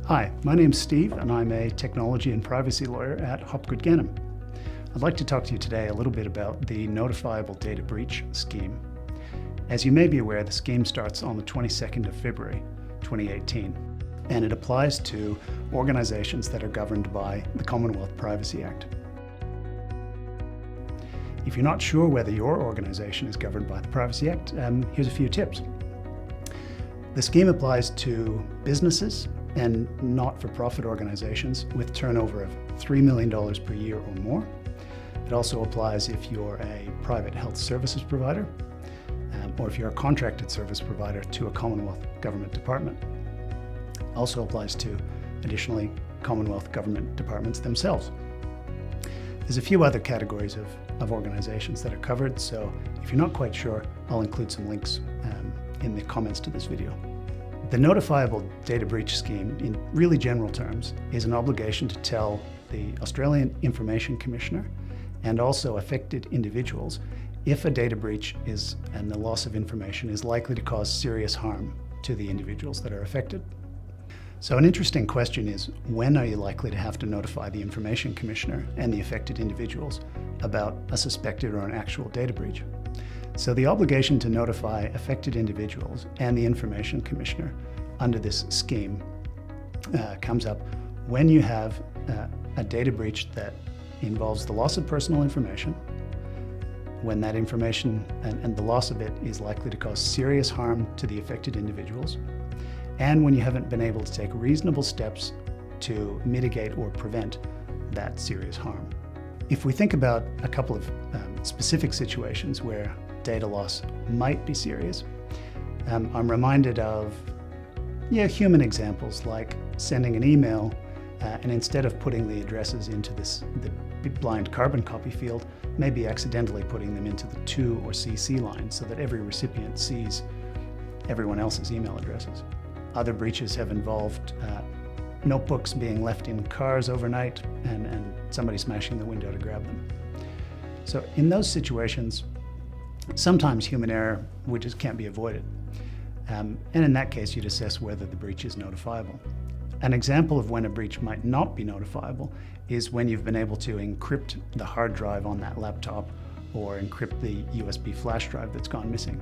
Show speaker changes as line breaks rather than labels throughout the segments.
Hi, my name's Steve and I'm a technology and privacy lawyer at HopgoodGanim. I'd like to talk to you today a little bit about the Notifiable data breach scheme. As you may be aware, the scheme starts on the 22nd of February 2018 and it applies to organizations that are governed by the Commonwealth Privacy Act. If you're not sure whether your organization is governed by the Privacy Act, here's a few tips. The scheme applies to businesses and not-for-profit organizations with turnover of $3 million per year or more. It also applies if you're a private health services provider or if you're a contracted service provider to a Commonwealth government department. It also applies to, additionally, Commonwealth government departments themselves. There's a few other categories of organizations that are covered, so if you're not quite sure, I'll include some links in the comments to this video. The Notifiable data breach scheme, in really general terms, is an obligation to tell the Australian Information Commissioner and also affected individuals if a data breach and the loss of information is likely to cause serious harm to the individuals that are affected. So an interesting question is, when are you likely to have to notify the Information Commissioner and the affected individuals about a suspected or an actual data breach? So the obligation to notify affected individuals and the Information Commissioner under this scheme comes up when you have a data breach that involves the loss of personal information, when that information and the loss of it is likely to cause serious harm to the affected individuals, and when you haven't been able to take reasonable steps to mitigate or prevent that serious harm. If we think about a couple of specific situations where data loss might be serious, I'm reminded of human examples like sending an email and instead of putting the addresses into the blind carbon copy field, maybe accidentally putting them into the to or CC line so that every recipient sees everyone else's email addresses. Other breaches have involved notebooks being left in cars overnight and somebody smashing the window to grab them. So in those situations, sometimes human error just can't be avoided. And in that case, you'd assess whether the breach is notifiable. An example of when a breach might not be notifiable is when you've been able to encrypt the hard drive on that laptop or encrypt the USB flash drive that's gone missing.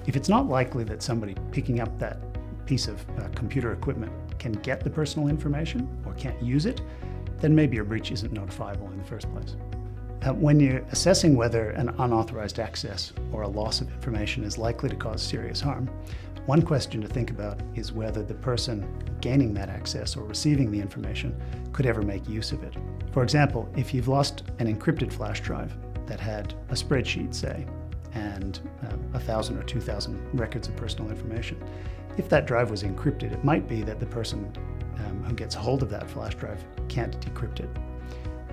If it's not likely that somebody picking up that piece of computer equipment can get the personal information or can't use it, then maybe your breach isn't notifiable in the first place. When you're assessing whether an unauthorized access or a loss of information is likely to cause serious harm, one question to think about is whether the person gaining that access or receiving the information could ever make use of it. For example, if you've lost an encrypted flash drive that had a spreadsheet, say, and 1,000 or 2,000 records of personal information, if that drive was encrypted, it might be that the person who gets hold of that flash drive can't decrypt it,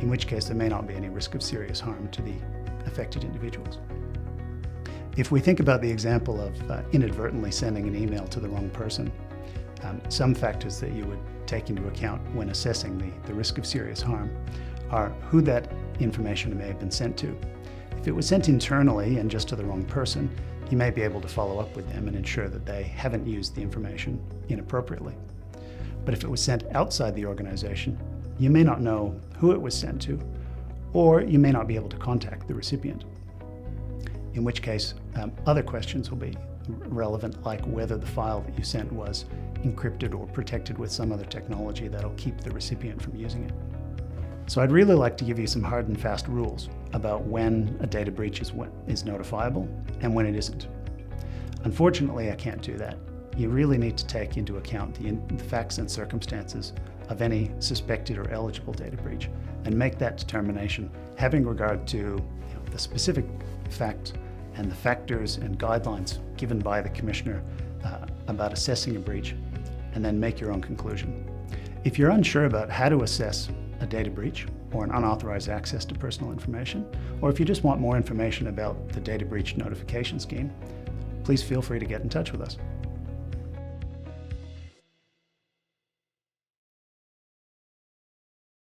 in which case there may not be any risk of serious harm to the affected individuals. If we think about the example of inadvertently sending an email to the wrong person, some factors that you would take into account when assessing the risk of serious harm are who that information may have been sent to. If it was sent internally and just to the wrong person, you may be able to follow up with them and ensure that they haven't used the information inappropriately. But if it was sent outside the organization, you may not know who it was sent to, or you may not be able to contact the recipient. In which case, other questions will be relevant, like whether the file that you sent was encrypted or protected with some other technology that'll keep the recipient from using it. So I'd really like to give you some hard and fast rules about when a data breach is notifiable and when it isn't. Unfortunately, I can't do that. You really need to take into account the facts and circumstances of any suspected or eligible data breach and make that determination having regard to the specific facts and the factors and guidelines given by the Commissioner about assessing a breach, and then make your own conclusion. If you're unsure about how to assess a data breach or an unauthorized access to personal information, or if you just want more information about the data breach notification scheme, please feel free to get in touch with us.